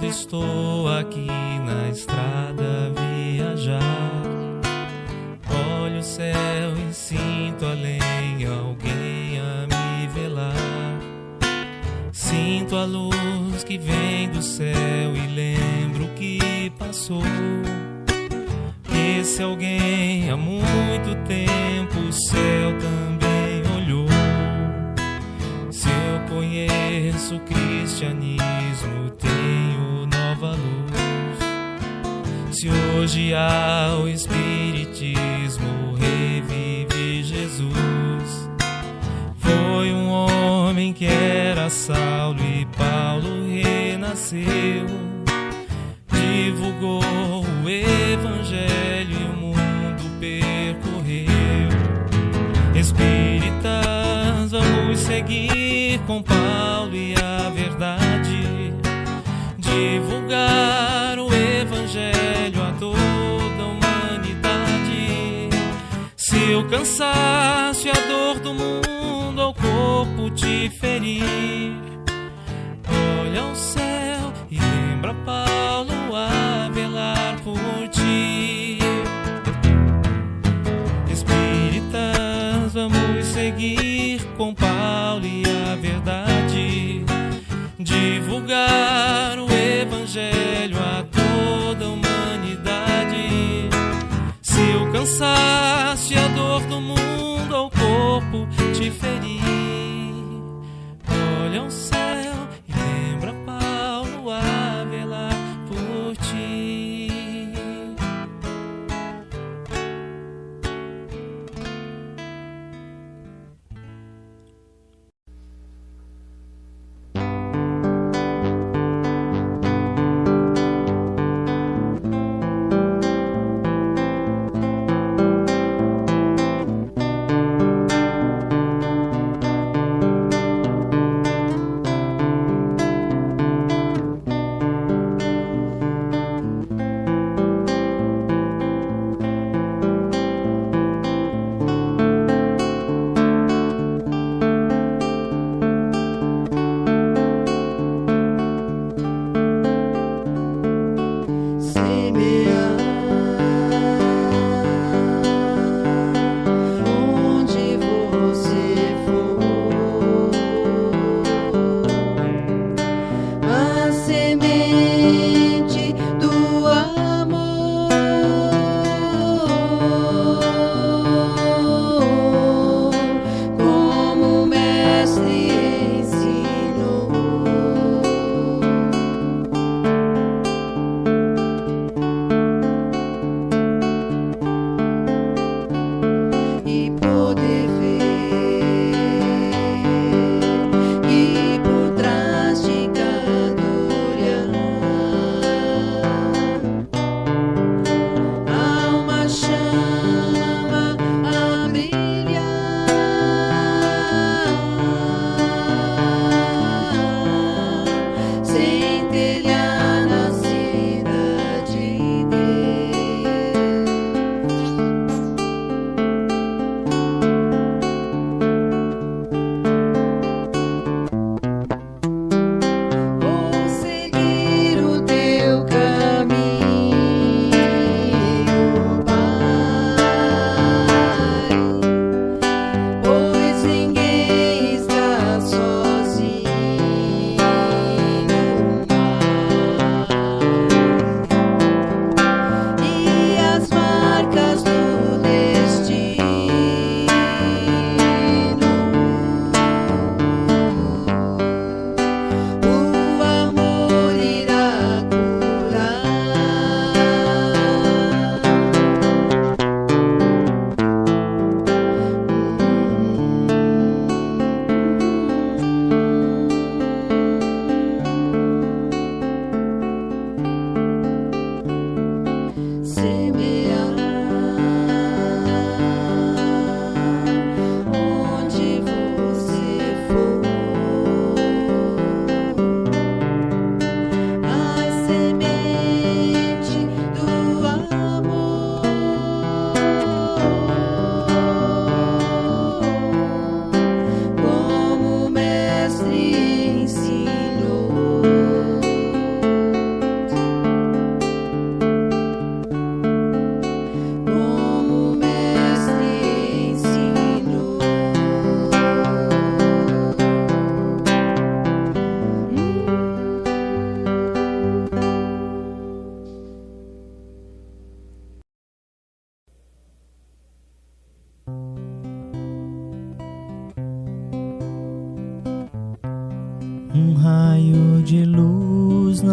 estou aqui na estrada a viajar, olho o céu e sinto além alguém a me velar. Sinto a luz que vem do céu e lembro que passou. Esse alguém há muito tempo o céu também olhou. Se eu conheço o cristianismo, tenho nova luz. Se hoje há o espiritismo, revive Jesus. Foi um homem que era Saulo e Paulo renasceu. Divulgou o evangelho e o mundo percorreu. Espíritas, vamos seguir com Paulo e a verdade, divulgar o evangelho a toda a humanidade. Se o cansaço e a dor do mundo ao corpo te ferir, olha ao céu e lembra Paulo a velar por ti. Espíritas, vamos seguir com Paulo e a verdade, divulgar o evangelho a toda a humanidade. Se o cansaço e a dor do mundo ao corpo te ferir, olha ao céu e lembra Paulo a velar por ti.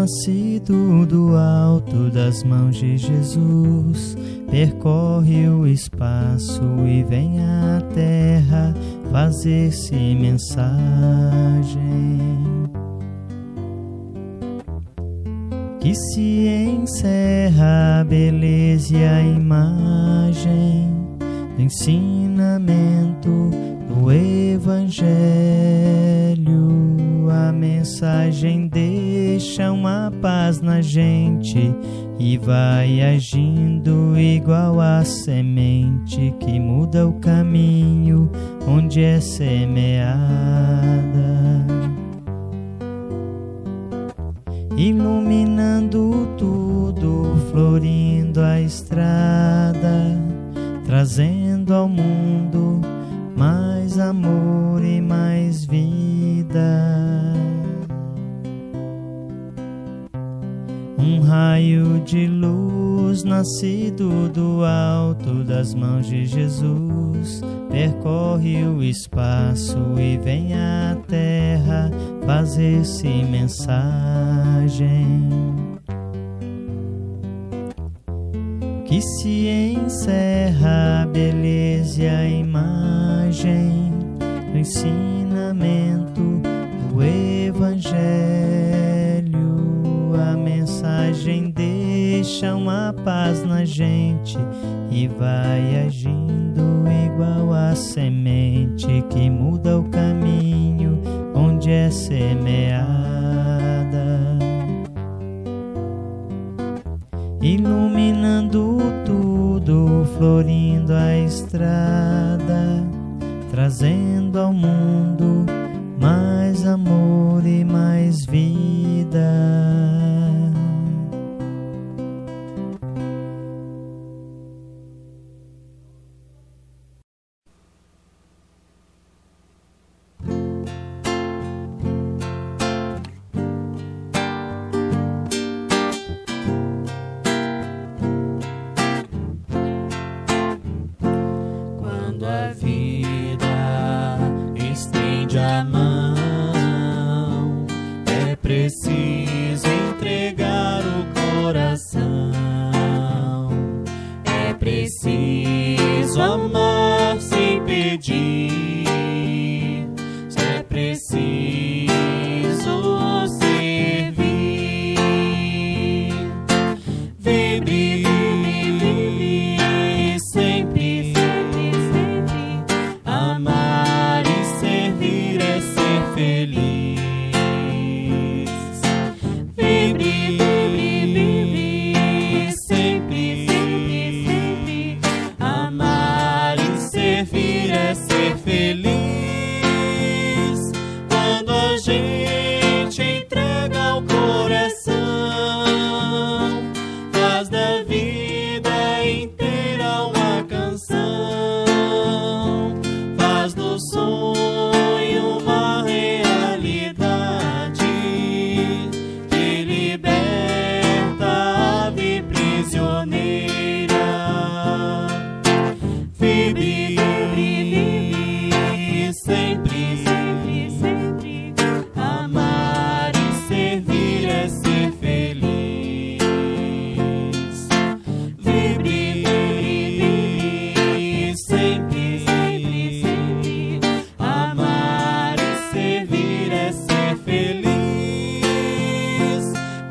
nascido do alto das mãos de Jesus, percorre o espaço e vem à terra fazer-se mensagem. Que se encerra a beleza e a imagem do ensinamento do Evangelho. A mensagem deixa uma paz na gente e vai agindo igual a semente que muda o caminho onde é semeada, iluminando tudo, florindo a estrada, trazendo ao mundo mais amor e mais vida. Um raio de luz nascido do alto das mãos de Jesus, percorre o espaço e vem à terra fazer-se mensagem. Que se encerra a beleza e a imagem do ensinamento do Evangelho. A mensagem deixa uma paz na gente e vai agindo igual a semente que muda o caminho onde é semeada, iluminando tudo, florindo a estrada, trazendo ao mundo mais amor e mais vida. Quando a vida estende a mão, é preciso entregar o coração. É preciso amar sem pedir. É preciso servir. Vibre sempre. Amar e servir é ser feliz. Vibre sempre. Amar e servir é ser feliz. Quando a gente entrega o coração, faz da vida inteira uma canção, faz do sonho uma realidade, que liberta a ave prisioneira. Vibre sempre. Amar e servir é ser feliz. Vibre sempre. Amar e servir é ser feliz.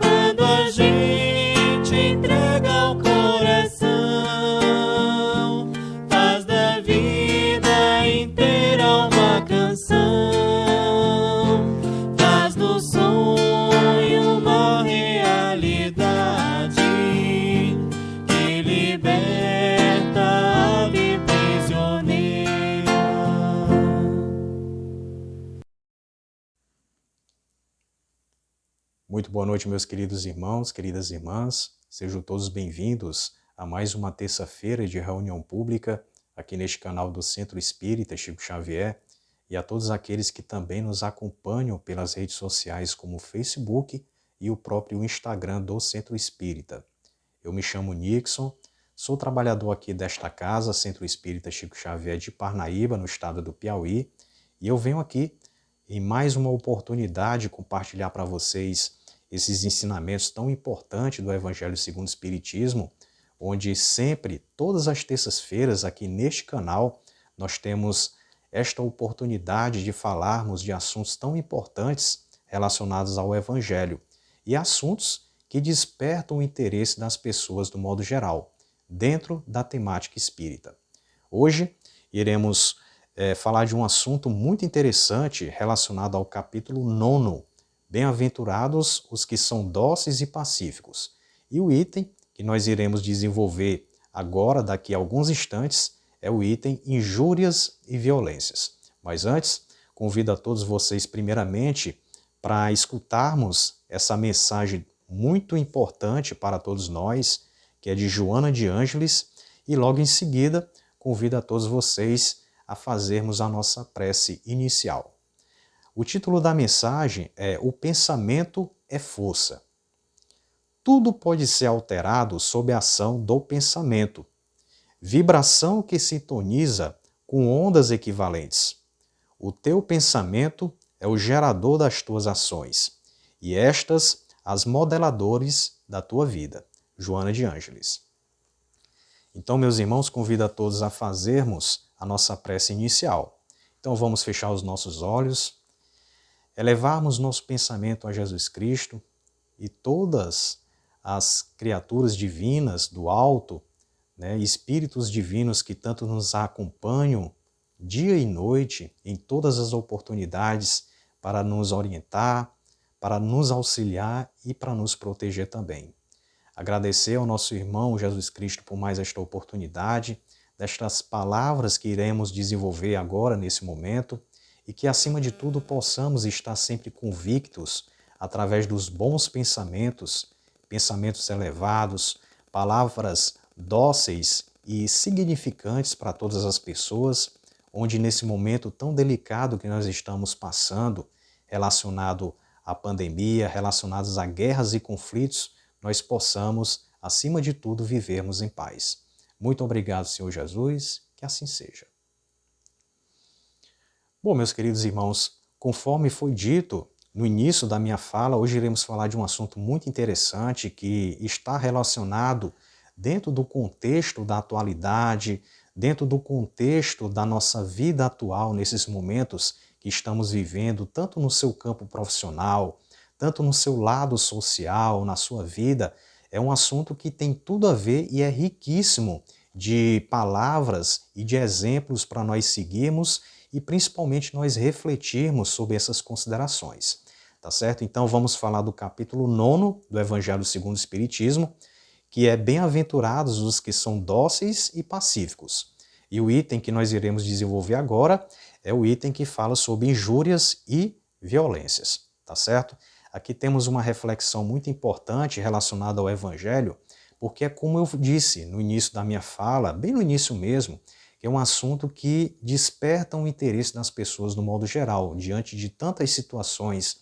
Quando a gente entrega o coração, faz da vida inteira uma canção, faz do sonho uma realidade, que liberta a ave prisioneira. Muito boa noite, meus queridos irmãos, queridas irmãs. Sejam todos bem-vindos a mais uma terça-feira de reunião pública aqui neste canal do Centro Espírita Chico Xavier, e a todos aqueles que também nos acompanham pelas redes sociais como o Facebook e o próprio Instagram do Centro Espírita. Eu me chamo Nixon, sou trabalhador aqui desta casa, Centro Espírita Chico Xavier de Parnaíba, no estado do Piauí, e eu venho aqui em mais uma oportunidade compartilhar para vocês esses ensinamentos tão importantes do Evangelho segundo o Espiritismo, onde sempre, todas as terças-feiras, aqui neste canal, nós temos esta oportunidade de falarmos de assuntos tão importantes relacionados ao Evangelho e assuntos que despertam o interesse das pessoas do modo geral, dentro da temática espírita. Hoje iremos falar de um assunto muito interessante relacionado ao capítulo 9, Bem-aventurados os que são dóceis e pacíficos. E o item que nós iremos desenvolver agora, daqui a alguns instantes, é o item Injúrias e Violências. Mas antes, convido a todos vocês primeiramente para escutarmos essa mensagem muito importante para todos nós, que é de Joana de Ângeles, e logo em seguida convido a todos vocês a fazermos a nossa prece inicial. O título da mensagem é O Pensamento é Força. Tudo pode ser alterado sob a ação do pensamento, vibração que sintoniza com ondas equivalentes. O teu pensamento é o gerador das tuas ações, e estas as modeladores da tua vida. Joana de Ângeles. Então, meus irmãos, convido a todos a fazermos a nossa prece inicial. Então, vamos fechar os nossos olhos, elevarmos nosso pensamento a Jesus Cristo e todas as criaturas divinas do alto, espíritos divinos que tanto nos acompanham dia e noite em todas as oportunidades para nos orientar, para nos auxiliar e para nos proteger também. Agradecer ao nosso irmão Jesus Cristo por mais esta oportunidade, destas palavras que iremos desenvolver agora nesse momento, e que, acima de tudo, possamos estar sempre convictos, através dos bons pensamentos, pensamentos elevados, palavras dóceis e significantes para todas as pessoas, onde nesse momento tão delicado que nós estamos passando, relacionado à pandemia, relacionados a guerras e conflitos, nós possamos, acima de tudo, vivermos em paz. Muito obrigado, Senhor Jesus, que assim seja. Bom, meus queridos irmãos, conforme foi dito no início da minha fala, hoje iremos falar de um assunto muito interessante que está relacionado dentro do contexto da atualidade, dentro do contexto da nossa vida atual, nesses momentos que estamos vivendo, tanto no seu campo profissional, tanto no seu lado social, na sua vida. É um assunto que tem tudo a ver e é riquíssimo de palavras e de exemplos para nós seguirmos e principalmente nós refletirmos sobre essas considerações, tá certo? Então vamos falar do capítulo 9 do Evangelho segundo o Espiritismo, que é Bem-aventurados os que são dóceis e pacíficos. E o item que nós iremos desenvolver agora é o item que fala sobre injúrias e violências, tá certo? Aqui temos uma reflexão muito importante relacionada ao Evangelho, porque é como eu disse no início da minha fala, bem no início mesmo, que é um assunto que desperta o interesse das pessoas no modo geral, diante de tantas situações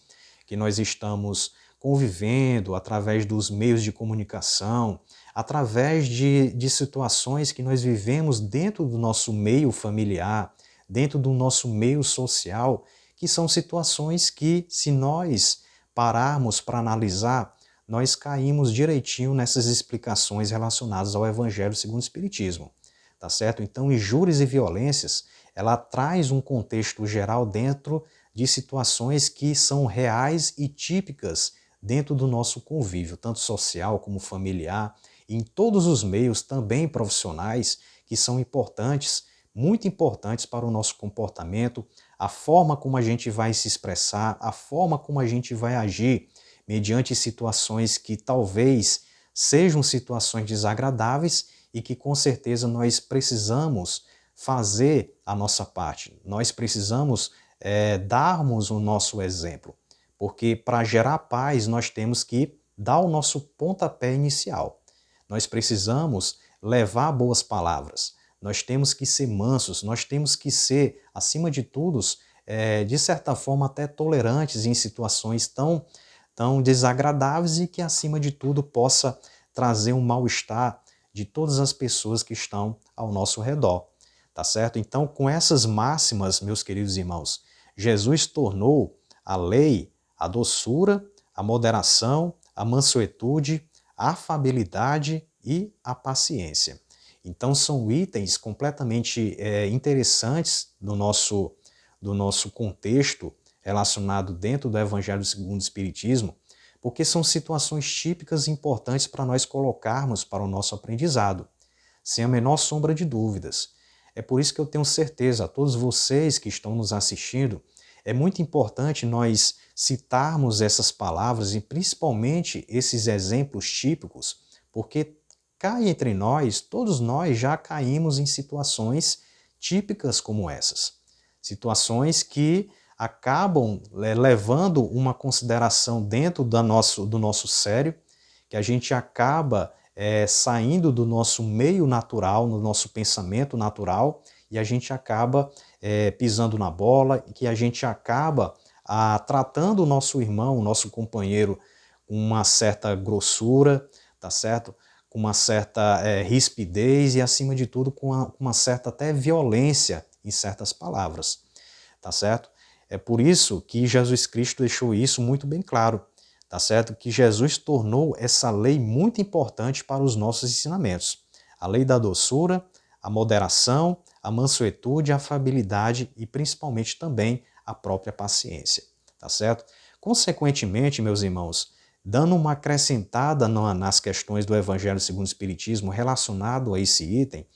que nós estamos convivendo através dos meios de comunicação, através de situações que nós vivemos dentro do nosso meio familiar, dentro do nosso meio social, que são situações que, se nós pararmos para analisar, nós caímos direitinho nessas explicações relacionadas ao Evangelho segundo o Espiritismo. Tá certo? Então, injúrias e violências, ela traz um contexto geral dentro de situações que são reais e típicas dentro do nosso convívio, tanto social como familiar, em todos os meios, também profissionais, que são importantes, muito importantes para o nosso comportamento, a forma como a gente vai se expressar, a forma como a gente vai agir mediante situações que talvez sejam situações desagradáveis e que com certeza nós precisamos fazer a nossa parte. Nós precisamos darmos o nosso exemplo, porque para gerar paz nós temos que dar o nosso pontapé inicial. Nós precisamos levar boas palavras, nós temos que ser mansos, nós temos que ser, acima de tudo, de certa forma até tolerantes em situações tão desagradáveis e que, acima de tudo, possa trazer um mal-estar de todas as pessoas que estão ao nosso redor, tá certo? Então, com essas máximas, meus queridos irmãos, Jesus tornou a lei, a doçura, a moderação, a mansuetude, a afabilidade e a paciência. Então são itens completamente interessantes do nosso contexto relacionado dentro do Evangelho segundo o Espiritismo, porque são situações típicas e importantes para nós colocarmos para o nosso aprendizado, sem a menor sombra de dúvidas. É por isso que eu tenho certeza, a todos vocês que estão nos assistindo, é muito importante nós citarmos essas palavras e principalmente esses exemplos típicos, porque cá entre nós, todos nós já caímos em situações típicas como essas. Situações que acabam levando uma consideração dentro do nosso sério, que a gente acaba saindo do nosso meio natural, no nosso pensamento natural, e a gente acaba pisando na bola, que a gente acaba tratando o nosso irmão, o nosso companheiro, com uma certa grossura, tá certo? Com uma certa rispidez e, acima de tudo, com uma certa até violência em certas palavras, tá certo? É por isso que Jesus Cristo deixou isso muito bem claro, tá certo? Que Jesus tornou essa lei muito importante para os nossos ensinamentos. A lei da doçura, a moderação, a mansuetude, a afabilidade e principalmente também a própria paciência, tá certo? Consequentemente, meus irmãos, dando uma acrescentada nas questões do Evangelho segundo o Espiritismo relacionado a esse item,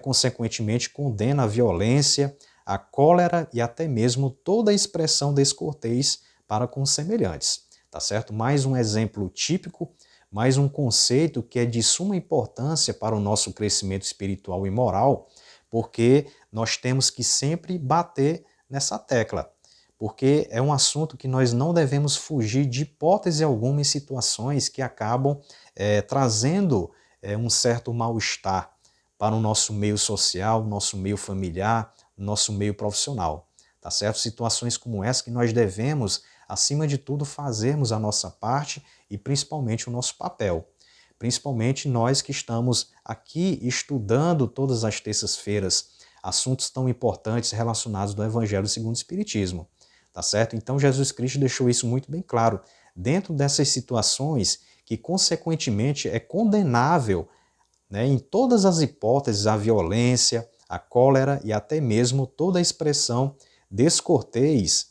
consequentemente condena a violência, a cólera e até mesmo toda a expressão descortês para com os semelhantes, tá certo? Mais um exemplo típico, mais um conceito que é de suma importância para o nosso crescimento espiritual e moral, porque nós temos que sempre bater nessa tecla, porque é um assunto que nós não devemos fugir de hipótese alguma em situações que acabam trazendo um certo mal-estar para o nosso meio social, nosso meio familiar, nosso meio profissional, tá certo? Situações como essa que nós devemos, acima de tudo, fazermos a nossa parte e principalmente o nosso papel. Principalmente nós que estamos aqui estudando todas as terças-feiras assuntos tão importantes relacionados do Evangelho segundo o Espiritismo, tá certo? Então Jesus Cristo deixou isso muito bem claro. Dentro dessas situações que, consequentemente, é condenável, em todas as hipóteses, a violência, a cólera e até mesmo toda a expressão descortês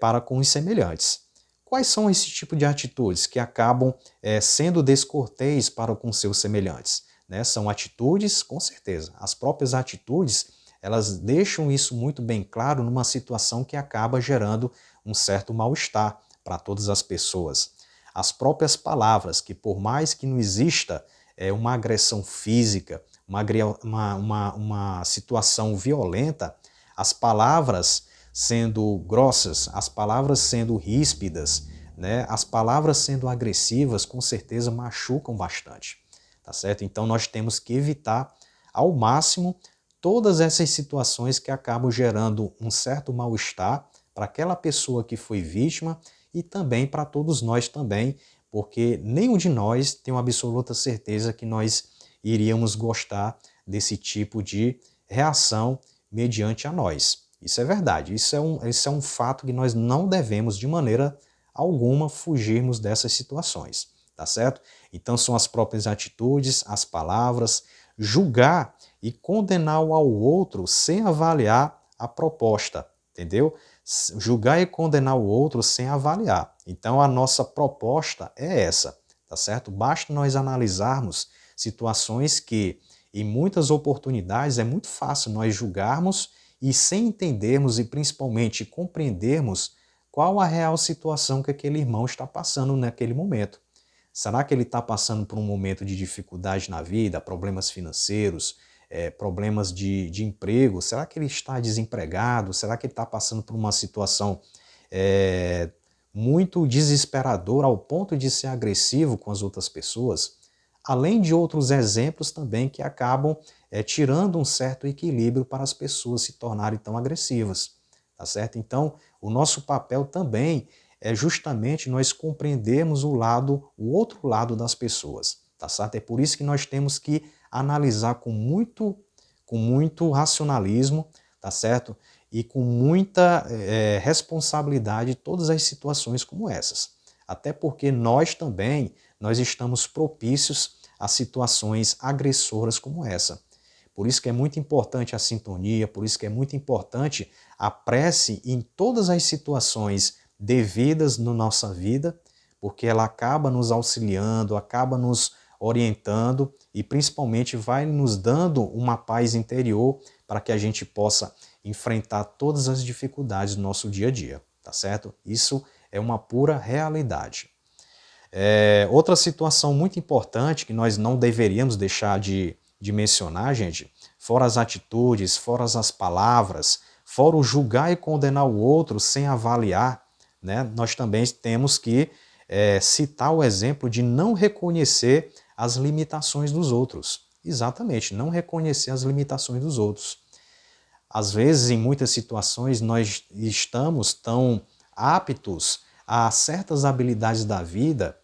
para com os semelhantes. Quais são esse tipo de atitudes que acabam sendo descortês para com seus semelhantes? São atitudes, com certeza. As próprias atitudes, elas deixam isso muito bem claro numa situação que acaba gerando um certo mal-estar para todas as pessoas. As próprias palavras, que por mais que não exista uma agressão física, uma situação violenta, as palavras sendo grossas, as palavras sendo ríspidas, as palavras sendo agressivas, com certeza machucam bastante, tá certo? Então nós temos que evitar ao máximo todas essas situações que acabam gerando um certo mal-estar para aquela pessoa que foi vítima e também para todos nós também, porque nenhum de nós tem uma absoluta certeza que nós iríamos gostar desse tipo de reação mediante a nós. Isso é verdade, isso é um fato que nós não devemos de maneira alguma fugirmos dessas situações, tá certo? Então são as próprias atitudes, as palavras, julgar e condenar ao outro sem avaliar a proposta, entendeu? Julgar e condenar o outro sem avaliar. Então a nossa proposta é essa, tá certo? Basta nós analisarmos situações que, em muitas oportunidades, é muito fácil nós julgarmos e sem entendermos e principalmente compreendermos qual a real situação que aquele irmão está passando naquele momento. Será que ele está passando por um momento de dificuldade na vida, problemas financeiros, problemas de emprego? Será que ele está desempregado? Será que ele está passando por uma situação muito desesperadora ao ponto de ser agressivo com as outras pessoas? Além de outros exemplos também que acabam tirando um certo equilíbrio para as pessoas se tornarem tão agressivas, tá certo? Então, o nosso papel também é justamente nós compreendermos o outro lado das pessoas, tá certo? É por isso que nós temos que analisar com muito racionalismo, tá certo? e com muita responsabilidade todas as situações como essas. Até porque nós também estamos propícios a situações agressoras como essa. Por isso que é muito importante a sintonia, por isso que é muito importante a prece em todas as situações devidas na nossa vida, porque ela acaba nos auxiliando, acaba nos orientando e principalmente vai nos dando uma paz interior para que a gente possa enfrentar todas as dificuldades do nosso dia a dia, tá certo? Isso é uma pura realidade. Outra situação muito importante que nós não deveríamos deixar de mencionar, gente, fora as atitudes, fora as palavras, fora o julgar e condenar o outro sem avaliar, né, nós também temos que citar o exemplo de não reconhecer as limitações dos outros. Exatamente, não reconhecer as limitações dos outros. Às vezes, em muitas situações, nós estamos tão aptos a certas habilidades da vida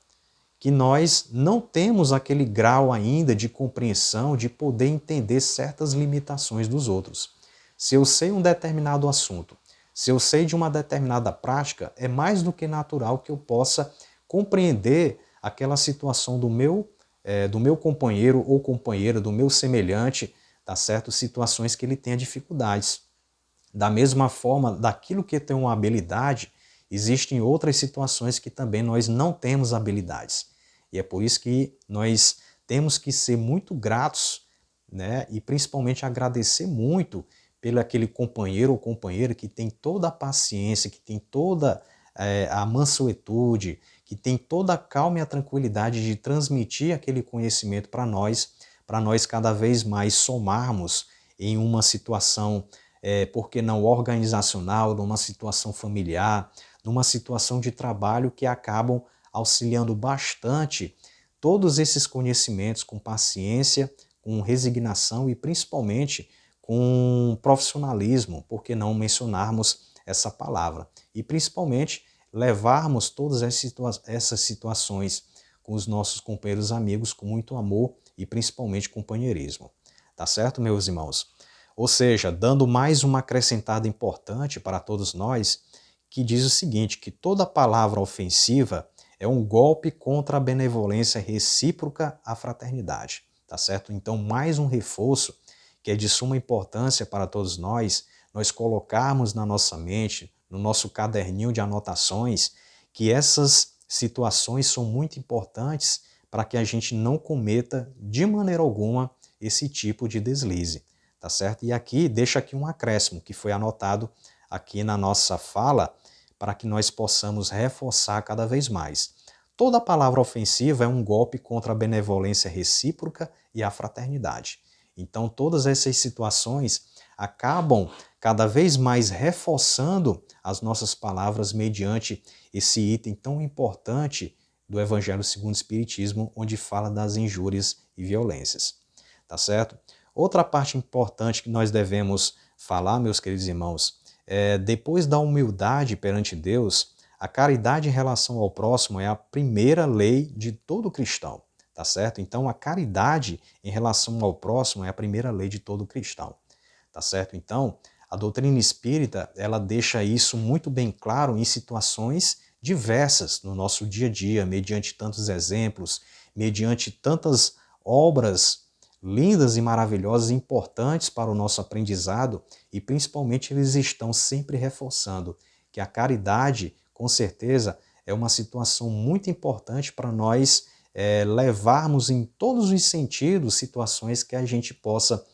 que nós não temos aquele grau ainda de compreensão, de poder entender certas limitações dos outros. Se eu sei um determinado assunto, se eu sei de uma determinada prática, é mais do que natural que eu possa compreender aquela situação do meu companheiro ou companheira, do meu semelhante, tá certo? Situações que ele tenha dificuldades. Da mesma forma, daquilo que tem uma habilidade, existem outras situações que também nós não temos habilidades. E é por isso que nós temos que ser muito gratos, né? E principalmente agradecer muito pelo aquele companheiro ou companheira que tem toda a paciência, que tem toda a mansuetude, que tem toda a calma e a tranquilidade de transmitir aquele conhecimento para nós cada vez mais somarmos em uma situação, por que não organizacional, numa situação familiar, numa situação de trabalho que acabam auxiliando bastante todos esses conhecimentos com paciência, com resignação e principalmente com profissionalismo, por que não mencionarmos essa palavra? E principalmente levarmos todas essas situações com os nossos companheiros amigos com muito amor e principalmente companheirismo. Tá certo, meus irmãos? Ou seja, dando mais uma acrescentada importante para todos nós, que diz o seguinte, que toda palavra ofensiva é um golpe contra a benevolência recíproca à fraternidade, tá certo? Então, mais um reforço que é de suma importância para todos nós colocarmos na nossa mente, no nosso caderninho de anotações, que essas situações são muito importantes para que a gente não cometa de maneira alguma esse tipo de deslize, tá certo? E aqui, deixa aqui um acréscimo que foi anotado aqui na nossa fala, para que nós possamos reforçar cada vez mais. Toda palavra ofensiva é um golpe contra a benevolência recíproca e a fraternidade. Então, todas essas situações acabam cada vez mais reforçando as nossas palavras mediante esse item tão importante do Evangelho segundo o Espiritismo, onde fala das injúrias e violências. Tá certo? Outra parte importante que nós devemos falar, meus queridos irmãos, depois da humildade perante Deus, a caridade em relação ao próximo é a primeira lei de todo cristão, tá certo? Então, a caridade em relação ao próximo é a primeira lei de todo cristão, tá certo? Então, a doutrina espírita, ela deixa isso muito bem claro em situações diversas no nosso dia a dia, mediante tantos exemplos, mediante tantas obras lindas e maravilhosas, importantes para o nosso aprendizado, e principalmente eles estão sempre reforçando que a caridade, com certeza, é uma situação muito importante para nós levarmos em todos os sentidos situações que a gente possa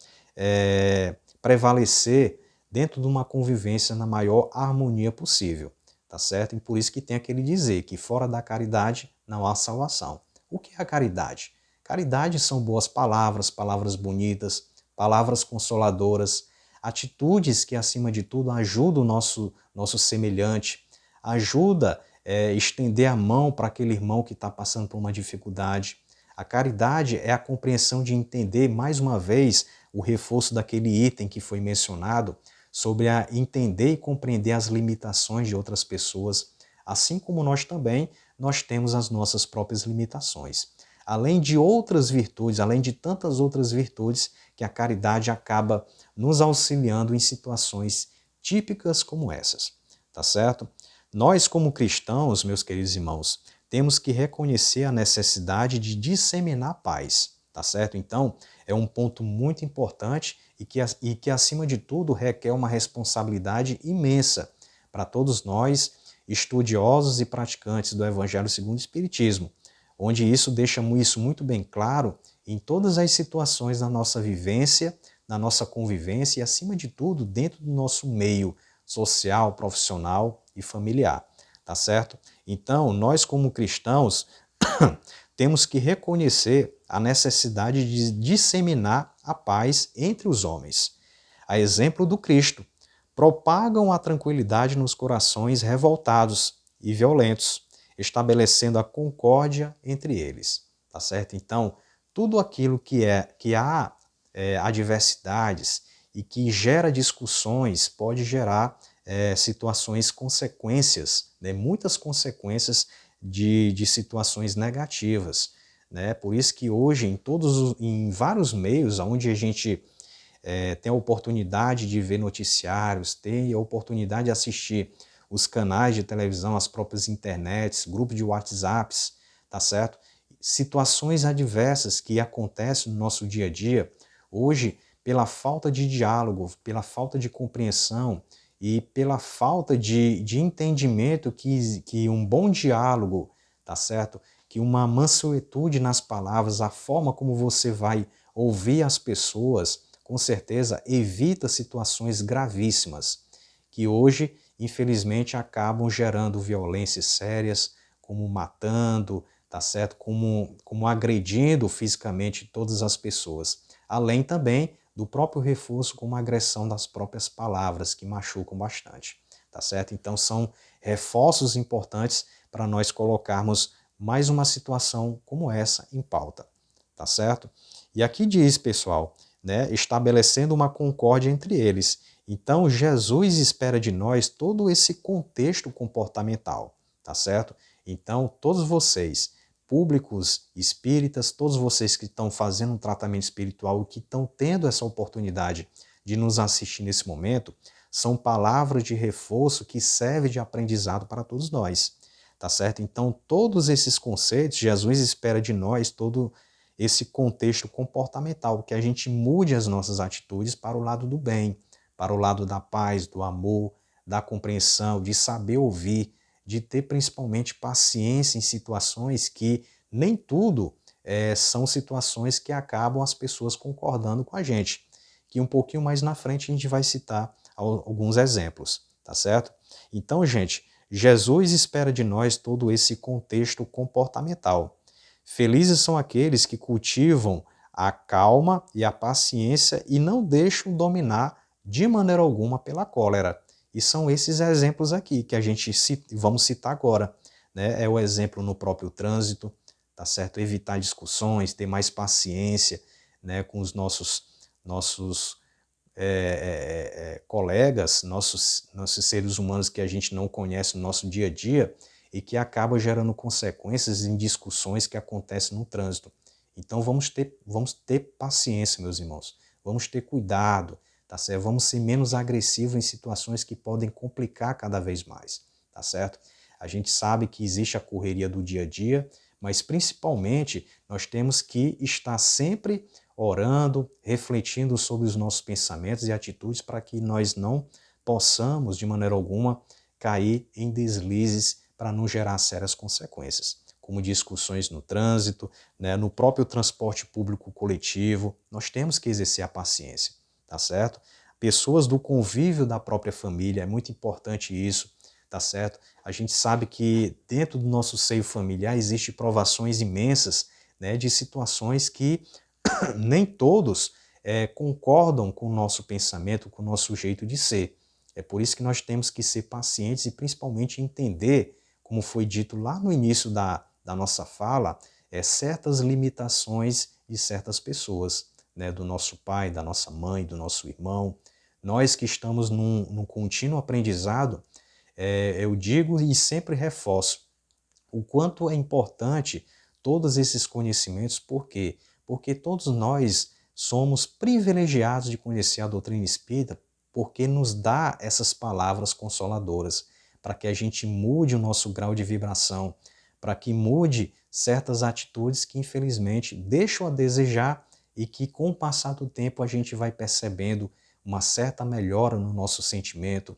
prevalecer dentro de uma convivência na maior harmonia possível, tá certo? E por isso que tem aquele dizer que fora da caridade não há salvação. O que é a caridade? Caridade são boas palavras, palavras bonitas, palavras consoladoras, atitudes que, acima de tudo, ajudam o nosso semelhante, ajuda a estender a mão para aquele irmão que está passando por uma dificuldade. A caridade é a compreensão de entender, mais uma vez, o reforço daquele item que foi mencionado, sobre a entender e compreender as limitações de outras pessoas, assim como nós também temos as nossas próprias limitações. Além de outras virtudes, além de tantas outras virtudes que a caridade acaba nos auxiliando em situações típicas como essas, tá certo? Nós, como cristãos, meus queridos irmãos, temos que reconhecer a necessidade de disseminar paz, tá certo? Então, é um ponto muito importante e que, acima de tudo, requer uma responsabilidade imensa para todos nós, estudiosos e praticantes do Evangelho segundo o Espiritismo, onde isso deixa isso muito bem claro em todas as situações da nossa vivência, na nossa convivência e, acima de tudo, dentro do nosso meio social, profissional e familiar, tá certo? Então, nós como cristãos temos que reconhecer a necessidade de disseminar a paz entre os homens. A exemplo do Cristo, propagam a tranquilidade nos corações revoltados e violentos, estabelecendo a concórdia entre eles, tá certo? Então, tudo aquilo que há adversidades e que gera discussões pode gerar situações, consequências, né? Muitas consequências de situações negativas, né? Por isso que hoje em vários meios onde a gente tem a oportunidade de ver noticiários, tem a oportunidade de assistir os canais de televisão, as próprias internets, grupos de WhatsApps, tá certo? Situações adversas que acontecem no nosso dia a dia, hoje, pela falta de diálogo, pela falta de compreensão e pela falta de entendimento que um bom diálogo, tá certo? Que uma mansuetude nas palavras, a forma como você vai ouvir as pessoas, com certeza evita situações gravíssimas, que hoje, infelizmente, acabam gerando violências sérias, como matando, tá certo? Como agredindo fisicamente todas as pessoas. Além também do próprio reforço como a agressão das próprias palavras, que machucam bastante, tá certo? Então são reforços importantes para nós colocarmos mais uma situação como essa em pauta, tá certo? E aqui diz, pessoal, né, estabelecendo uma concórdia entre eles. Então Jesus espera de nós todo esse contexto comportamental, tá certo? Então todos vocês, públicos espíritas, todos vocês que estão fazendo um tratamento espiritual e que estão tendo essa oportunidade de nos assistir nesse momento, são palavras de reforço que servem de aprendizado para todos nós, tá certo? Então, todos esses conceitos, Jesus espera de nós todo esse contexto comportamental, que a gente mude as nossas atitudes para o lado do bem, para o lado da paz, do amor, da compreensão, de saber ouvir, de ter principalmente paciência em situações que nem tudo são situações que acabam as pessoas concordando com a gente, que um pouquinho mais na frente a gente vai citar alguns exemplos, tá certo? Então, gente, Jesus espera de nós todo esse contexto comportamental. Felizes são aqueles que cultivam a calma e a paciência e não deixam dominar de maneira alguma pela cólera. E são esses exemplos aqui que a gente vamos citar agora, né? É o exemplo no próprio trânsito, tá certo? Evitar discussões, ter mais paciência, né, com os nossos colegas, nossos seres humanos que a gente não conhece no nosso dia a dia e que acaba gerando consequências em discussões que acontecem no trânsito. Então vamos ter paciência, meus irmãos. Vamos ter cuidado, tá certo? Vamos ser menos agressivos em situações que podem complicar cada vez mais, tá certo? A gente sabe que existe a correria do dia a dia, mas principalmente nós temos que estar sempre orando, refletindo sobre os nossos pensamentos e atitudes para que nós não possamos, de maneira alguma, cair em deslizes para não gerar sérias consequências, como discussões no trânsito, né, no próprio transporte público coletivo. Nós temos que exercer a paciência, tá certo? Pessoas do convívio da própria família, é muito importante isso, tá certo? A gente sabe que dentro do nosso seio familiar existem provações imensas, né, de situações que nem todos concordam com o nosso pensamento, com o nosso jeito de ser. É por isso que nós temos que ser pacientes e principalmente entender, como foi dito lá no início da nossa fala, certas limitações de certas pessoas, né, do nosso pai, da nossa mãe, do nosso irmão. Nós que estamos num contínuo aprendizado, eu digo e sempre reforço o quanto é importante todos esses conhecimentos. Por quê? Porque todos nós somos privilegiados de conhecer a doutrina espírita porque nos dá essas palavras consoladoras, para que a gente mude o nosso grau de vibração, para que mude certas atitudes que infelizmente deixam a desejar e que com o passar do tempo a gente vai percebendo uma certa melhora no nosso sentimento,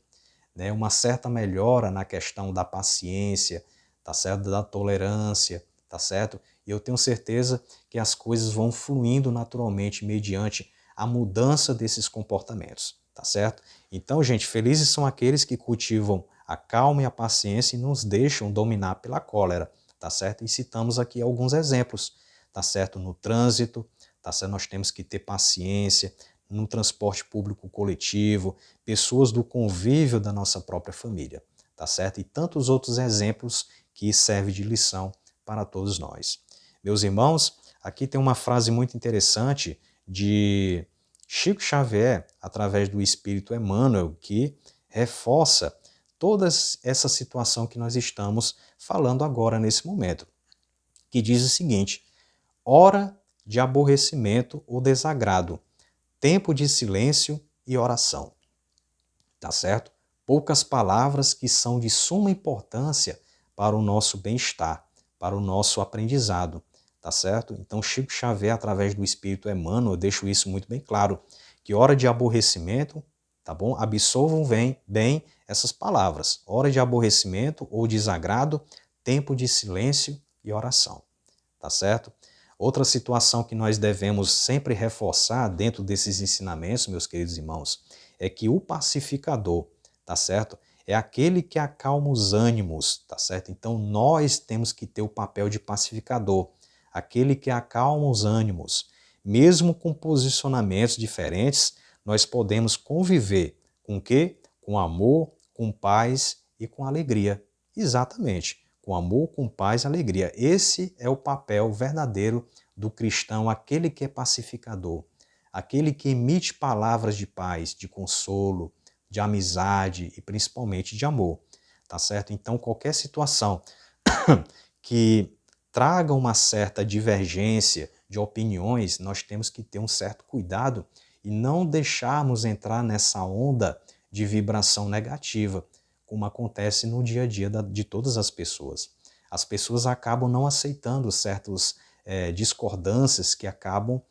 né? Uma certa melhora na questão da paciência, tá certo? Da tolerância, tá certo? E eu tenho certeza que as coisas vão fluindo naturalmente mediante a mudança desses comportamentos, tá certo? Então, gente, felizes são aqueles que cultivam a calma e a paciência e nos deixam dominar pela cólera, tá certo? E citamos aqui alguns exemplos, tá certo? No trânsito, tá certo? Nós temos que ter paciência, no transporte público coletivo, pessoas do convívio da nossa própria família, tá certo? E tantos outros exemplos que servem de lição para todos nós. Meus irmãos, aqui tem uma frase muito interessante de Chico Xavier, através do Espírito Emmanuel, que reforça toda essa situação que nós estamos falando agora nesse momento, que diz o seguinte: hora de aborrecimento ou desagrado, tempo de silêncio e oração. Tá certo? Poucas palavras que são de suma importância para o nosso bem-estar, para o nosso aprendizado, tá certo? Então Chico Xavier, através do Espírito Emmanuel, deixa isso muito bem claro, que hora de aborrecimento, tá bom? Absorvam bem essas palavras, hora de aborrecimento ou desagrado, tempo de silêncio e oração, tá certo? Outra situação que nós devemos sempre reforçar dentro desses ensinamentos, meus queridos irmãos, é que o pacificador, tá certo? É aquele que acalma os ânimos, tá certo? Então nós temos que ter o papel de pacificador, aquele que acalma os ânimos. Mesmo com posicionamentos diferentes, nós podemos conviver com o quê? Com amor, com paz e com alegria. Exatamente. Com amor, com paz e alegria. Esse é o papel verdadeiro do cristão, aquele que é pacificador, aquele que emite palavras de paz, de consolo, de amizade e principalmente de amor, tá certo? Então, qualquer situação que traga uma certa divergência de opiniões, nós temos que ter um certo cuidado e não deixarmos entrar nessa onda de vibração negativa, como acontece no dia a dia de todas as pessoas. As pessoas acabam não aceitando certas discordâncias que acabam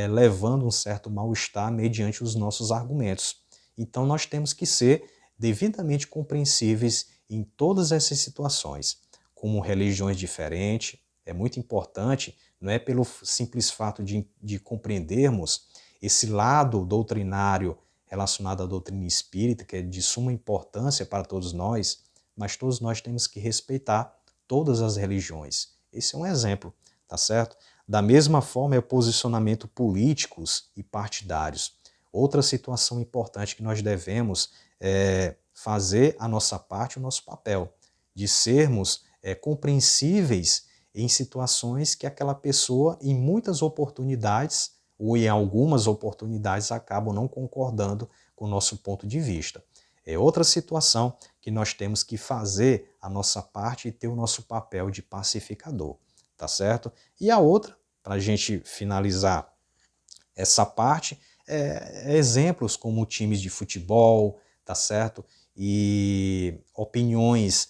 levando um certo mal-estar mediante os nossos argumentos. Então nós temos que ser devidamente compreensíveis em todas essas situações, como religiões diferentes. É muito importante, não é pelo simples fato de compreendermos esse lado doutrinário relacionado à doutrina espírita, que é de suma importância para todos nós, mas todos nós temos que respeitar todas as religiões. Esse é um exemplo, tá certo? Da mesma forma é o posicionamento políticos e partidários. Outra situação importante que nós devemos fazer a nossa parte, o nosso papel, de sermos compreensíveis em situações que aquela pessoa, em muitas oportunidades, ou em algumas oportunidades, acabam não concordando com o nosso ponto de vista. É outra situação que nós temos que fazer a nossa parte e ter o nosso papel de pacificador, tá certo? E a outra, para a gente finalizar essa parte, exemplos como times de futebol, tá certo? E opiniões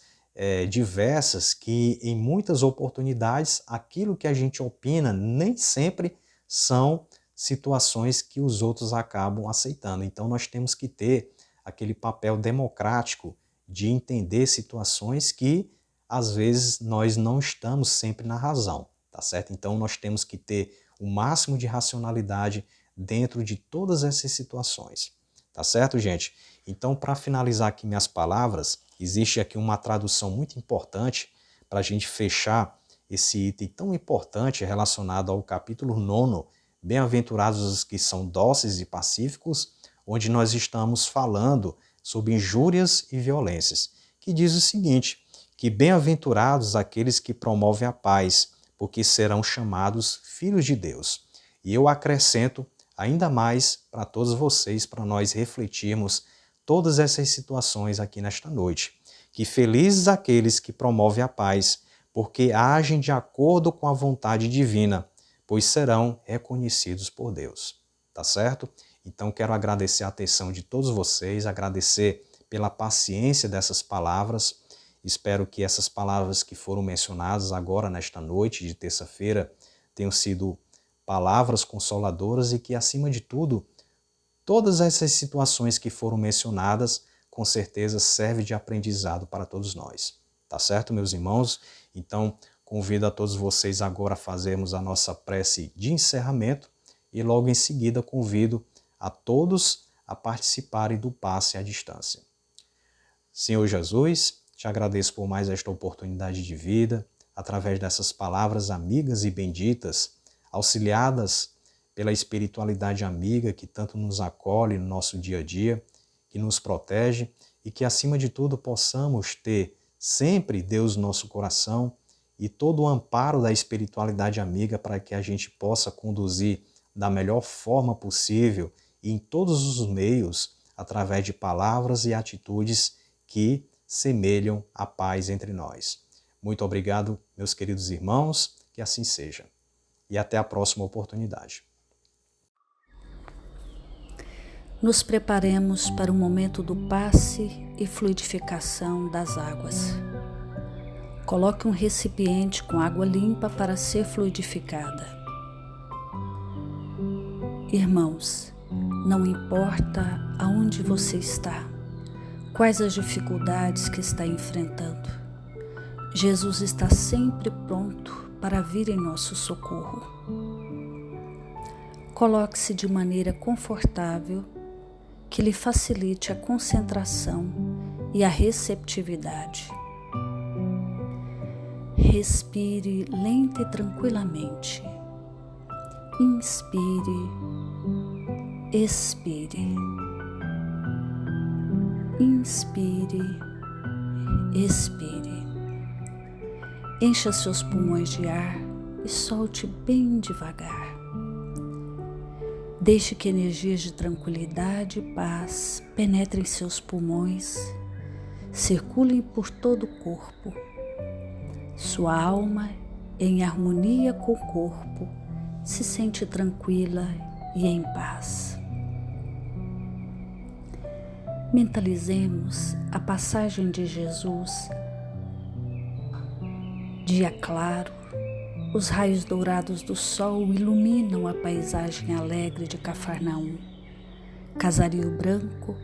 diversas que, em muitas oportunidades, aquilo que a gente opina nem sempre são situações que os outros acabam aceitando. Então nós temos que ter aquele papel democrático de entender situações que às vezes nós não estamos sempre na razão, tá certo? Então nós temos que ter o máximo de racionalidade dentro de todas essas situações, tá certo, gente? Então, para finalizar aqui minhas palavras, existe aqui uma tradução muito importante para a gente fechar esse item tão importante relacionado ao capítulo 9, Bem-aventurados os que são dóceis e pacíficos, onde nós estamos falando sobre injúrias e violências, que diz o seguinte, que bem-aventurados aqueles que promovem a paz, porque serão chamados filhos de Deus. E eu acrescento ainda mais para todos vocês, para nós refletirmos todas essas situações aqui nesta noite. Que felizes aqueles que promovem a paz, porque agem de acordo com a vontade divina, pois serão reconhecidos por Deus. Tá certo? Então quero agradecer a atenção de todos vocês, agradecer pela paciência dessas palavras. Espero que essas palavras que foram mencionadas agora nesta noite de terça-feira tenham sido palavras consoladoras e que, acima de tudo, todas essas situações que foram mencionadas com certeza servem de aprendizado para todos nós. Tá certo, meus irmãos? Então, convido a todos vocês agora a fazermos a nossa prece de encerramento e logo em seguida convido a todos a participarem do passe à distância. Senhor Jesus, te agradeço por mais esta oportunidade de vida, através dessas palavras amigas e benditas, auxiliadas pela espiritualidade amiga que tanto nos acolhe no nosso dia a dia, que nos protege e que, acima de tudo, possamos ter sempre Deus no nosso coração e todo o amparo da espiritualidade amiga para que a gente possa conduzir da melhor forma possível e em todos os meios, através de palavras e atitudes que semelham a paz entre nós. Muito obrigado, meus queridos irmãos, que assim seja. E até a próxima oportunidade. Nos preparemos para o momento do passe e fluidificação das águas. Coloque um recipiente com água limpa para ser fluidificada. Irmãos, não importa aonde você está, quais as dificuldades que está enfrentando, Jesus está sempre pronto para vir em nosso socorro. Coloque-se de maneira confortável que lhe facilite a concentração e a receptividade. Respire lenta e tranquilamente. Inspire, expire. Inspire, expire. Encha seus pulmões de ar e solte bem devagar. Deixe que energias de tranquilidade e paz penetrem seus pulmões, circulem por todo o corpo. Sua alma, em harmonia com o corpo, se sente tranquila e em paz. Mentalizemos a passagem de Jesus. Dia claro, os raios dourados do sol iluminam a paisagem alegre de Cafarnaum. Casario branco,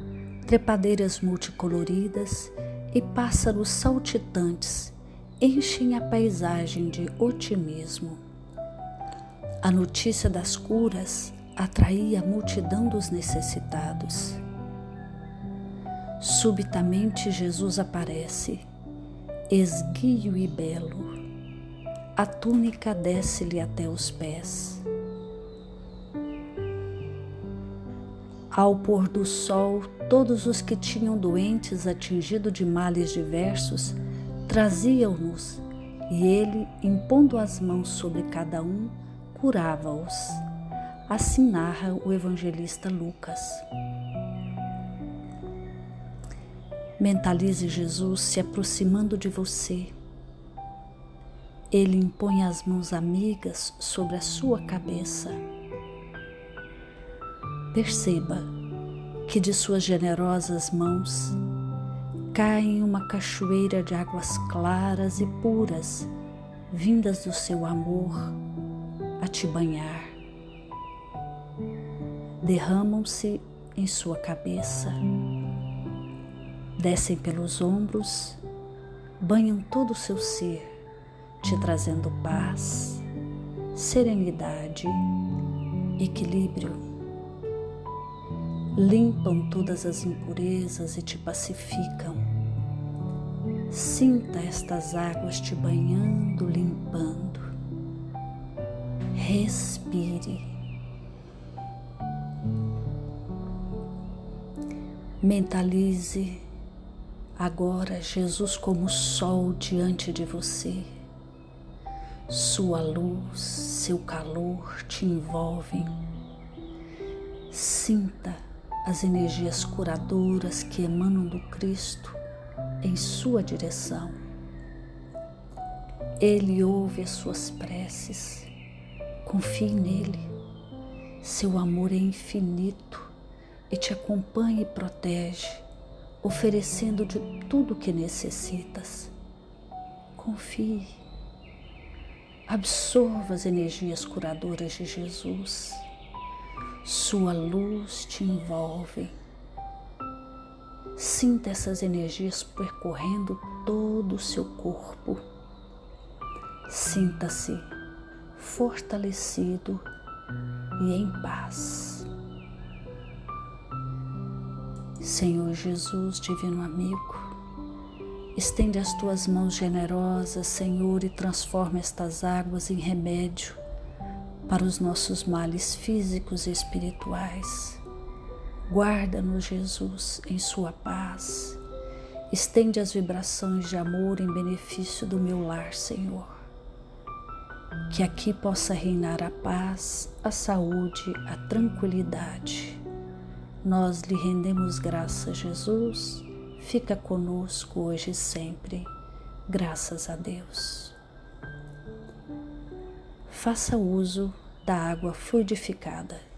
trepadeiras multicoloridas e pássaros saltitantes enchem a paisagem de otimismo. A notícia das curas atraía a multidão dos necessitados. Subitamente Jesus aparece, esguio e belo. A túnica desce-lhe até os pés. Ao pôr do sol, todos os que tinham doentes atingidos de males diversos traziam-nos, e ele, impondo as mãos sobre cada um, curava-os. Assim narra o evangelista Lucas. Mentalize Jesus se aproximando de você. Ele impõe as mãos amigas sobre a sua cabeça. Perceba que de suas generosas mãos cai uma cachoeira de águas claras e puras, vindas do seu amor a te banhar. Derramam-se em sua cabeça, descem pelos ombros, banham todo o seu ser, te trazendo paz, serenidade, equilíbrio. Limpam todas as impurezas e te pacificam. Sinta estas águas te banhando, limpando. Respire. Mentalize agora Jesus como sol diante de você. Sua luz, seu calor te envolvem. Sinta as energias curadoras que emanam do Cristo em sua direção. Ele ouve as suas preces. Confie nele. Seu amor é infinito e te acompanha e protege, oferecendo de tudo o que necessitas. Confie. Absorva as energias curadoras de Jesus. Sua luz te envolve. Sinta essas energias percorrendo todo o seu corpo. Sinta-se fortalecido e em paz. Senhor Jesus, divino amigo, estende as tuas mãos generosas, Senhor, e transforma estas águas em remédio para os nossos males físicos e espirituais. Guarda-nos, Jesus, em sua paz. Estende as vibrações de amor em benefício do meu lar, Senhor. Que aqui possa reinar a paz, a saúde, a tranquilidade. Nós lhe rendemos graças, Jesus. Fica conosco hoje e sempre. Graças a Deus. Faça uso da água fluidificada.